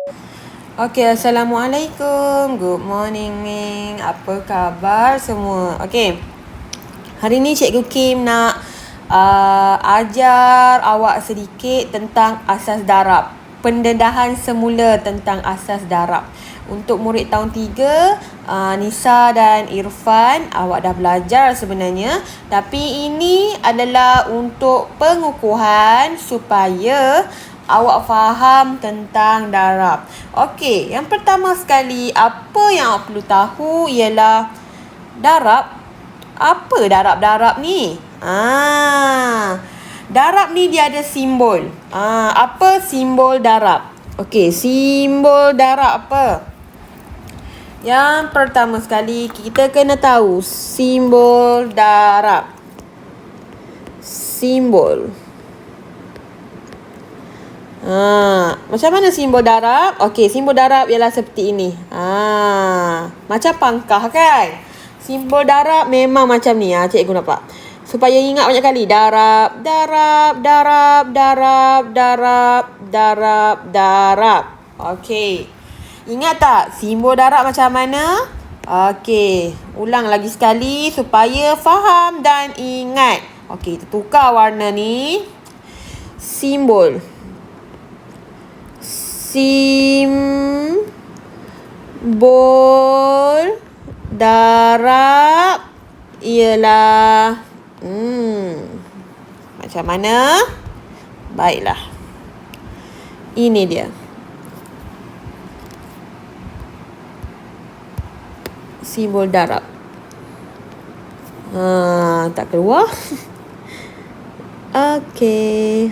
Okey, Assalamualaikum. Good morning. Apa khabar semua? Okey. Hari ni Cikgu Kim nak ajar awak sedikit tentang asas darab. Pendedahan semula tentang asas darab. Untuk murid tahun 3, Nisa dan Irfan, awak dah belajar sebenarnya. Tapi ini adalah untuk pengukuhan supaya awak faham tentang darab. Okey, yang pertama sekali, apa yang awak perlu tahu ialah darab. Apa darab-darab ni? Darab ni dia ada simbol. Apa simbol darab? Okey, simbol darab apa? Yang pertama sekali, kita kena tahu simbol darab. Simbol. Macam mana simbol darab? Okey, simbol darab ialah seperti ini. Macam pangkah kan? Simbol darab memang macam ni. Cikgu nampak. Supaya ingat banyak kali. Darab, darab, darab, darab, darab, darab, darab. Okey. Ingat tak simbol darab macam mana? Okey. Ulang lagi sekali supaya faham dan ingat. Okey, kita tukar warna ni. Simbol darab ialah macam mana? Baiklah. Ini dia. Simbol darab. Tak keluar. Okey.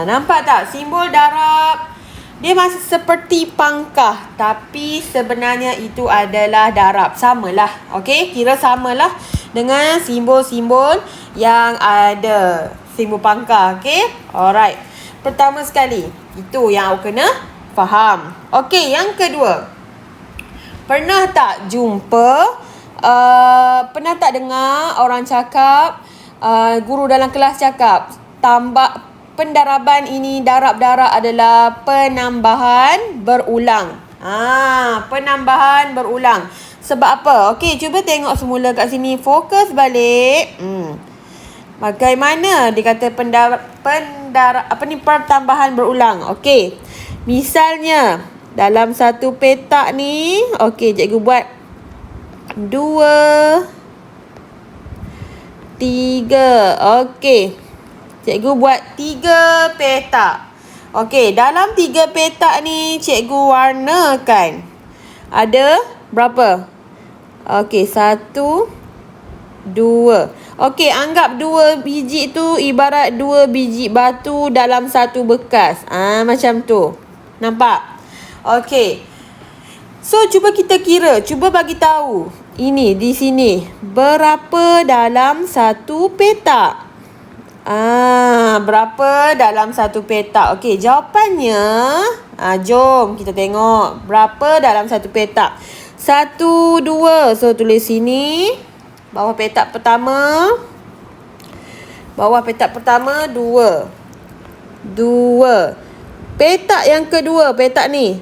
Nampak tak simbol darab? Dia masih seperti pangkah, tapi sebenarnya itu adalah darab. Samalah. Okey, kira samalah dengan simbol-simbol yang ada. Simbol pangkah, okey? Alright. Pertama sekali, itu yang awak kena faham. Okey, yang kedua. Pernah tak jumpa, pernah tak dengar orang cakap, guru dalam kelas cakap, pendaraban ini, darab-darab adalah penambahan berulang. Penambahan berulang. Sebab apa? Okey, cuba tengok semula kat sini. Fokus balik. Bagaimana dia kata pertambahan berulang? Okey. Misalnya, dalam satu petak ni, okey, cikgu buat 2, 3. Okey. Cikgu buat 3 petak. Okey, dalam 3 petak ni cikgu warnakan. Ada berapa? Okey, 1, 2. Okey, anggap 2 biji tu ibarat 2 biji batu dalam satu bekas. Macam tu. Nampak? Okey. So, cuba kita kira. Cuba bagi tahu. Ini di sini. Berapa dalam satu petak? Berapa dalam satu petak? Okey, jawapannya, jom kita tengok. Berapa dalam satu petak? 1, 2. So, tulis sini. Bawah petak pertama. 2. 2. Petak yang kedua, petak ni.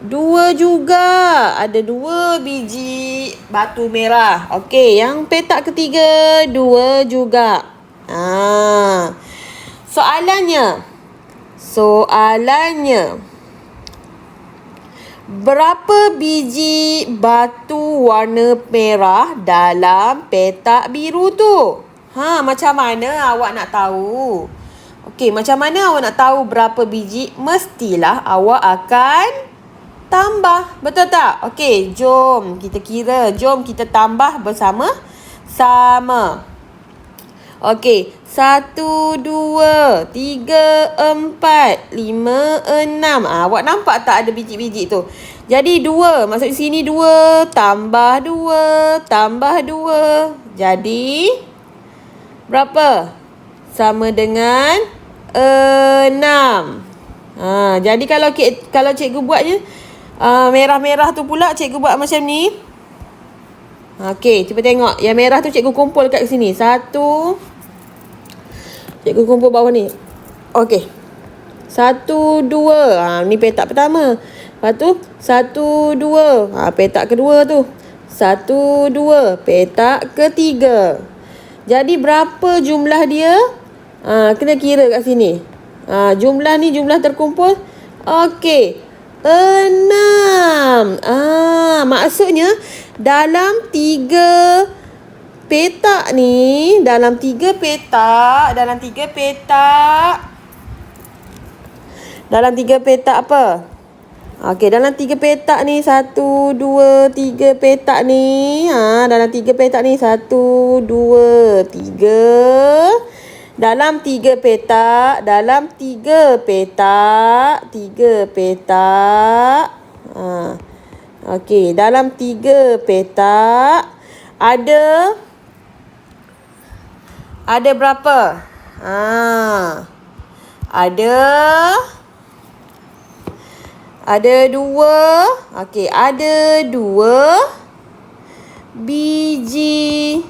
2 juga. Ada 2 biji batu merah. Okey, yang petak ketiga, 2 juga. Soalannya, berapa biji batu warna merah dalam petak biru tu? Macam mana awak nak tahu? Okey, macam mana awak nak tahu berapa biji? Mestilah awak akan tambah. Betul tak? Okey, jom kita kira. Jom kita tambah bersama-sama. Okey, 1, 2, 3, 4, 5, 6. Awak nampak tak ada biji-biji tu? Jadi 2, maksud sini 2, tambah 2, tambah 2. Jadi, berapa? Sama dengan 6. Jadi kalau cikgu buatnya, merah-merah tu pula cikgu buat macam ni. Okey, cuba tengok. Yang merah tu cikgu kumpul kat sini. 1. Cikgu kumpul bawah ni. Okey. 1, 2. Ni petak pertama. Lepas tu 1, 2. Petak kedua tu. 1, 2. Petak ketiga. Jadi berapa jumlah dia? Kena kira kat sini. Jumlah ni jumlah terkumpul. Okey. 6. Maksudnya dalam 3 petak ni, dalam 3 petak apa? Okey, dalam 3 petak ni 1, 2, 3 petak ni. Dalam 3 petak ni 1, 2, 3. Dalam 3 petak, okey, dalam 3 petak ada berapa? Ada 2. Okey, ada 2 biji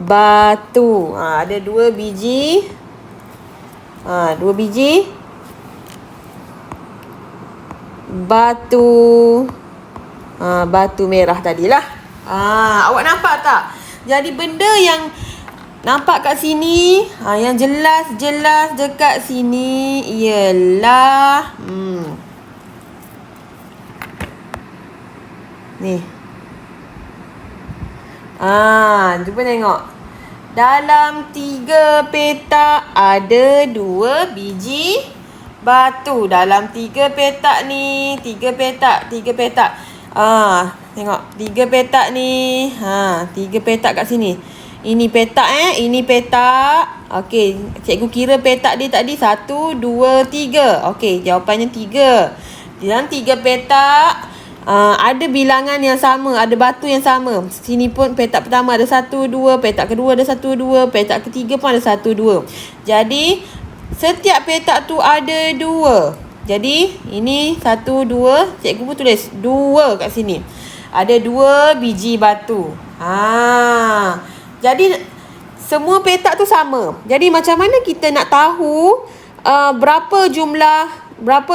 batu. Ada 2 biji. 2 biji batu. Batu merah tadilah. Awak nampak tak? Jadi benda yang nampak kat sini, yang jelas-jelas dekat sini ialah ni. Cuba tengok. Dalam 3 petak ada 2 biji batu. Dalam 3 petak ni, 3 petak. Tengok 3 petak ni. 3 petak kat sini. Ini petak ini petak. Okey, cikgu kira petak dia tadi 1, 2, 3. Okey, jawapannya 3. Dalam 3 petak ada bilangan yang sama, ada batu yang sama. Sini pun petak pertama ada 1, 2, petak kedua ada 1, 2, petak ketiga pun ada 1, 2. Jadi setiap petak tu ada 2. Jadi ini 1, 2. Cikgu pun tulis 2 kat sini. Ada 2 biji batu. Jadi semua petak tu sama. Jadi macam mana kita nak tahu berapa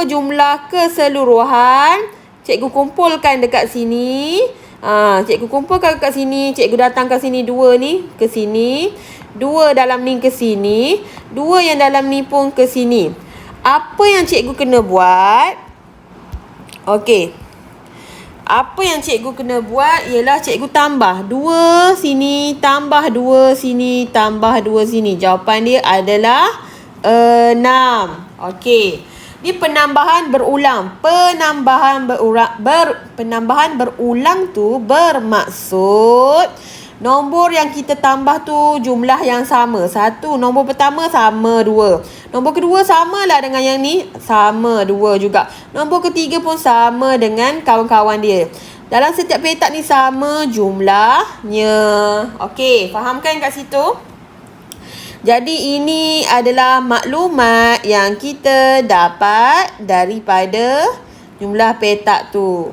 jumlah keseluruhan? Cikgu kumpulkan dekat sini. Cikgu kumpulkan dekat sini. Cikgu datang kat sini 2 ni ke sini. 2 dalam ni ke sini. 2 yang dalam ni pun ke sini. Apa yang cikgu kena buat? Okey. Apa yang cikgu kena buat ialah cikgu tambah 2 sini, tambah 2 sini, tambah 2 sini. Jawapan dia adalah 6. Okey. Ni penambahan berulang. Penambahan berulang tu bermaksud nombor yang kita tambah tu jumlah yang sama. 1, nombor pertama sama 2. Nombor kedua samalah dengan yang ni, sama 2 juga. Nombor ketiga pun sama dengan kawan-kawan dia. Dalam setiap petak ni sama jumlahnya. Okey, fahamkan kat situ? Jadi ini adalah maklumat yang kita dapat daripada jumlah petak tu.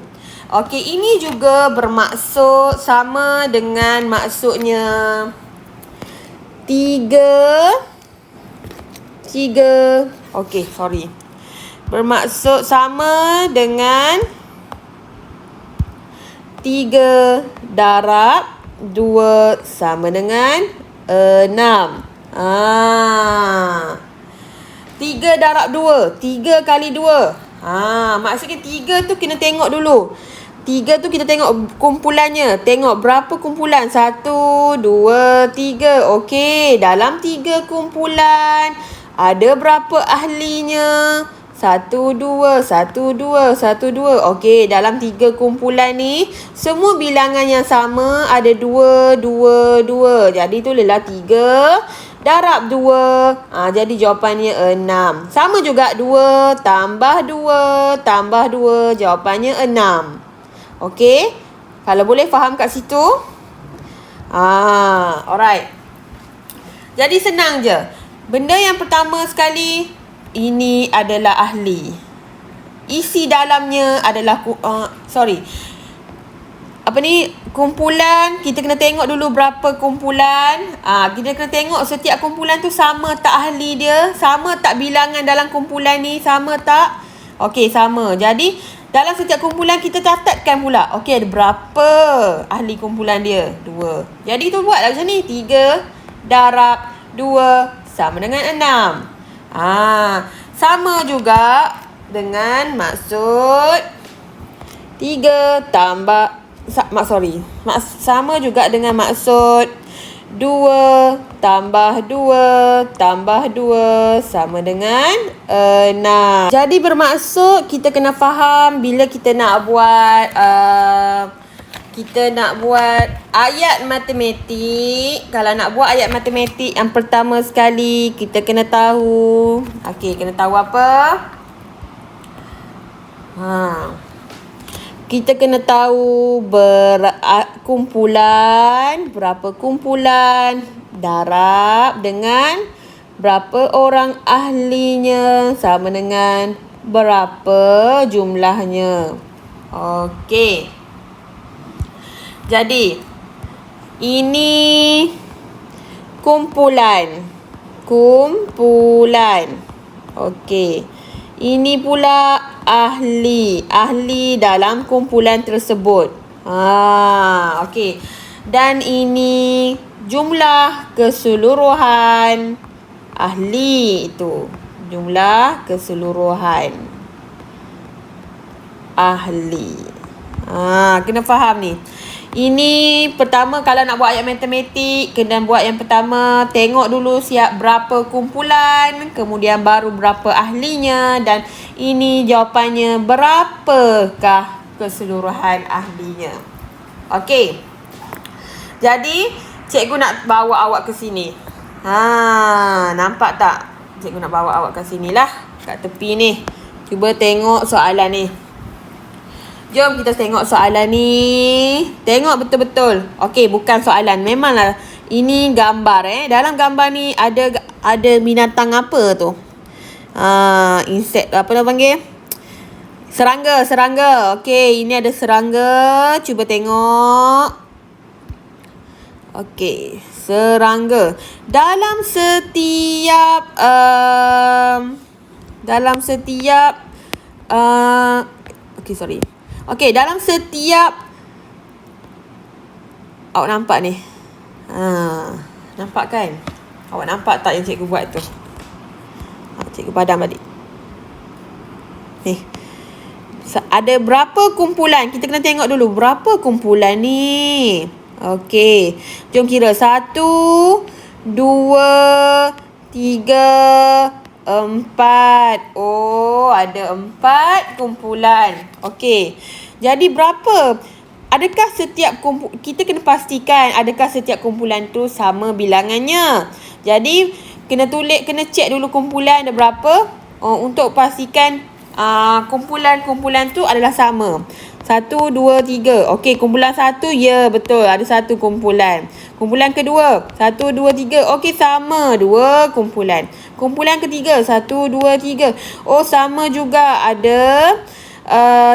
Okey, ini juga bermaksud sama dengan maksudnya 3. Okey, sorry. Bermaksud sama dengan 3 darab 2 sama dengan 6. 3 darab 2. 3 kali 2. Maksudnya 3 tu kena tengok dulu. 3 tu kita tengok kumpulannya. Tengok berapa kumpulan. 1, 2, 3. Okey, dalam 3 kumpulan ada berapa ahlinya? 1, 2, 1, 2, 1, 2. Okey, dalam 3 kumpulan ni semua bilangan yang sama, ada 2, 2, 2. Jadi tulislah 3 darab 2. Jadi jawapannya 6. Sama juga 2 tambah 2 tambah 2. Jawapannya 6. Okey. Kalau boleh faham kat situ. Alright. Jadi senang je. Benda yang pertama sekali, ini adalah ahli. Isi dalamnya adalah kumpulan, kita kena tengok dulu berapa kumpulan. Kita kena tengok setiap kumpulan tu sama tak ahli dia, sama tak bilangan dalam kumpulan ni, sama tak? Okey, sama. Jadi dalam setiap kumpulan kita catatkan pula. Okey, ada berapa ahli kumpulan dia? 2. Jadi tu buatlah macam ni. 3 darab 2 sama dengan 6. Sama juga dengan maksud 3 tambah sama juga dengan maksud 2 tambah 2 tambah 2 sama dengan 6. Jadi bermaksud kita kena faham bila kita nak buat ayat matematik. Kalau nak buat ayat matematik, yang pertama sekali kita kena tahu. Kena tahu apa? Kita kena tahu berapa kumpulan, darab dengan berapa orang ahlinya sama dengan berapa jumlahnya. Okey. Jadi ini kumpulan. Okey. Ini pula ahli dalam kumpulan tersebut. Okey. Dan ini jumlah keseluruhan ahli itu. Jumlah keseluruhan ahli. Kena faham ni. Ini pertama kalau nak buat ayat matematik, kena buat yang pertama, tengok dulu siap berapa kumpulan, kemudian baru berapa ahlinya, dan ini jawapannya berapakah keseluruhan ahlinya. Okey. Jadi, cikgu nak bawa awak ke sini. Nampak tak? Cikgu nak bawa awak ke sini lah, kat tepi ni. Cuba tengok soalan ni. Jom kita tengok soalan ni. Tengok betul-betul. Okey, bukan soalan. Memanglah ini gambar Dalam gambar ni ada binatang apa tu? Insect apa nak panggil? Serangga. Okey, ini ada serangga. Cuba tengok. Okey, serangga. Dalam setiap dalam setiap awak nampak ni. Nampak kan? Awak nampak tak yang cikgu buat tu? Cikgu padam balik. Ni. Ada berapa kumpulan? Kita kena tengok dulu berapa kumpulan ni. Okey. Jom kira. 1, 2, 3, 4. Oh, ada 4 kumpulan. Okey. Jadi berapa? Adakah setiap kita kena pastikan adakah setiap kumpulan tu sama bilangannya. Jadi kena check dulu kumpulan ada berapa. Untuk pastikan kumpulan-kumpulan tu adalah sama. 1, 2, 3. Okey, kumpulan 1, ya betul, ada 1 kumpulan. Kumpulan kedua, 1, 2, 3. Okey, sama 2 kumpulan. Kumpulan ketiga, 1, 2, 3. Oh, sama juga, ada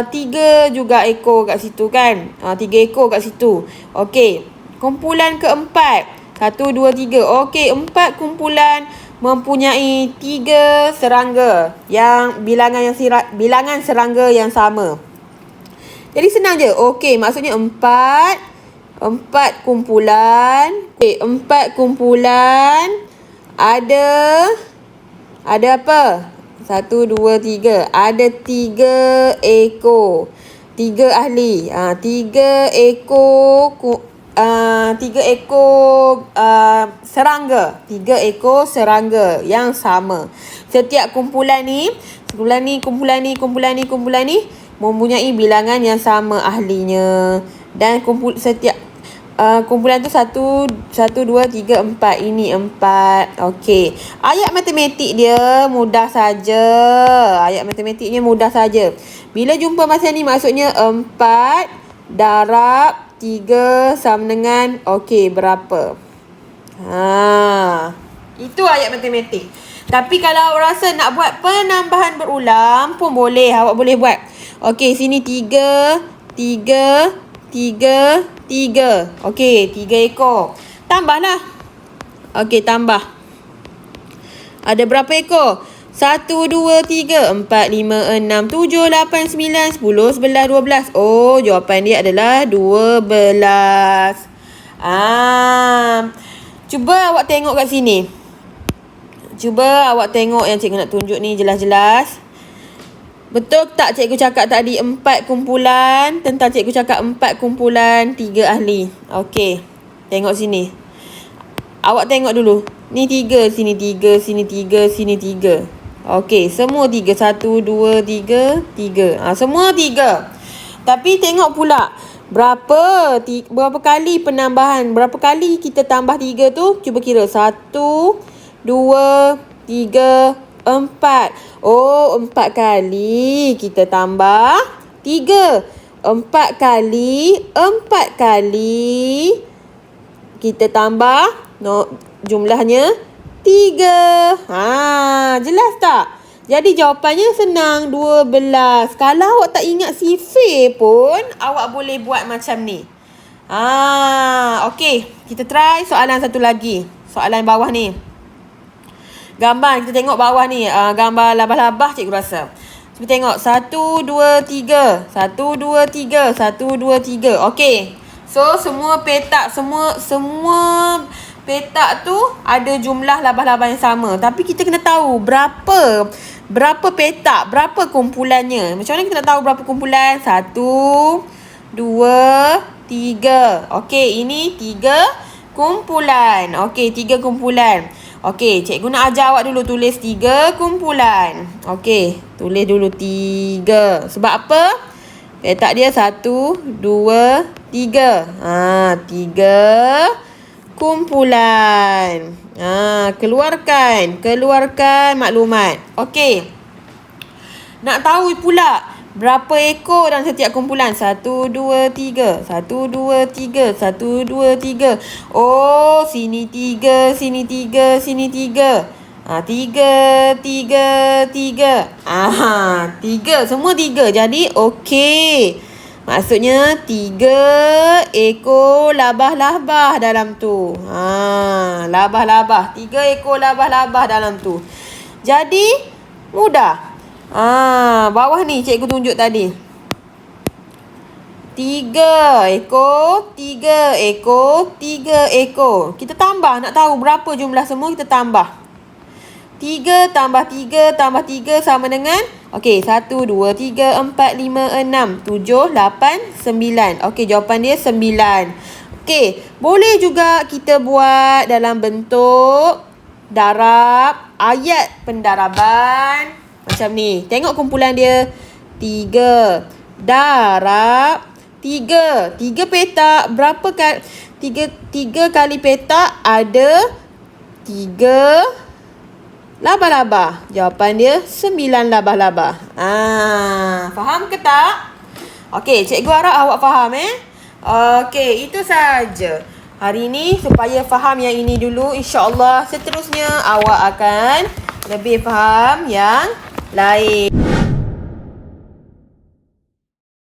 3 juga ekor kat situ kan. 3 ekor kat situ. Okey, kumpulan keempat, 1, 2, 3. Okey, 4 kumpulan mempunyai 3 serangga yang bilangan serangga yang sama. Jadi senang je. Okey, maksudnya 4 kumpulan. Okey, 4 kumpulan ada apa? 1, 2, 3. Ada 3 ekor. 3 ahli. 3 ekor serangga. 3 ekor serangga yang sama. Setiap kumpulan ni mempunyai bilangan yang sama ahlinya. Dan setiap kumpulan tu 1, 2, 3, 4. Ini 4. Okey. Ayat matematik dia mudah saja. Bila jumpa macam ni maksudnya 4 darab 3 sama dengan berapa? Itu ayat matematik. Tapi kalau awak rasa nak buat penambahan berulang pun boleh. Awak boleh buat. Okey, sini 3, 3, 3, 3. Okey, 3 ekor. Tambahlah. Okey, tambah. Ada berapa ekor? 1, 2, 3, 4, 5, 6, 7, 8, 9, 10, 11, 12. Oh, jawapan dia adalah 12. Cuba awak tengok kat sini. Cuba awak tengok yang cikgu nak tunjuk ni jelas-jelas. Betul tak cikgu cakap tadi 4 kumpulan? Tentang cikgu cakap 4 kumpulan 3 ahli. Okey. Tengok sini. Awak tengok dulu. Ni 3, sini 3, sini 3, sini 3. Okey, semua 3. 1, 2, 3, 3. Semua 3. Tapi tengok pula berapa kali penambahan, berapa kali kita tambah 3 tu? Cuba kira. 1, 2, 3, 4. Oh, 4 kali kita tambah 3. 4 kali 4 kali kita tambah jumlahnya 3. Jelas tak? Jadi jawapannya senang, 12. Kalau awak tak ingat sifir pun, awak boleh buat macam ni. Okey, kita try soalan satu lagi. Soalan bawah ni. Gambar, kita tengok bawah ni. Gambar labah-labah cikgu rasa. Cuba tengok. 1, 2, 3. 1, 2, 3. 1, 2, 3. Okey. So, semua petak, semua petak tu ada jumlah labah-labah yang sama. Tapi kita kena tahu berapa petak, berapa kumpulannya. Macam mana kita nak tahu berapa kumpulan? 1, 2, 3. Okey, ini 3 kumpulan. Okey, 3 kumpulan. Okey, cikgu nak ajar awak dulu tulis 3 kumpulan. Okey, tulis dulu 3. Sebab apa? Petak dia 1, 2, 3. 3 kumpulan. Keluarkan maklumat. Okey. Nak tahu pula berapa ekor dalam setiap kumpulan? 1, 2, 3. 1, 2, 3. 1, 2, 3. Oh, sini 3, sini 3, sini 3. 3, 3, 3. 3. Semua 3. Jadi, okey. Maksudnya 3 ekor labah-labah dalam tu. Labah-labah. 3 ekor labah-labah dalam tu. Jadi, mudah. Bawah ni cikgu tunjuk tadi. 3 ekor, 3 ekor, 3 ekor. Kita tambah. Nak tahu berapa jumlah semua, kita tambah. 3 tambah 3 tambah 3 sama dengan, okey, 1, 2, 3, 4, 5, 6, 7, 8, 9. Okey, jawapan dia 9. Okey, boleh juga kita buat dalam bentuk darab, ayat pendaraban. Macam ni. Tengok kumpulan dia. 3 darab 3. 3 petak. Berapa kali? 3 kali petak ada 3 labah-labah. Jawapan dia 9 labah-labah. Faham ke tak? Okey, cikgu harap awak faham Okey, itu sahaja hari ini. Supaya faham yang ini dulu, insya-Allah seterusnya awak akan lebih faham yang lain.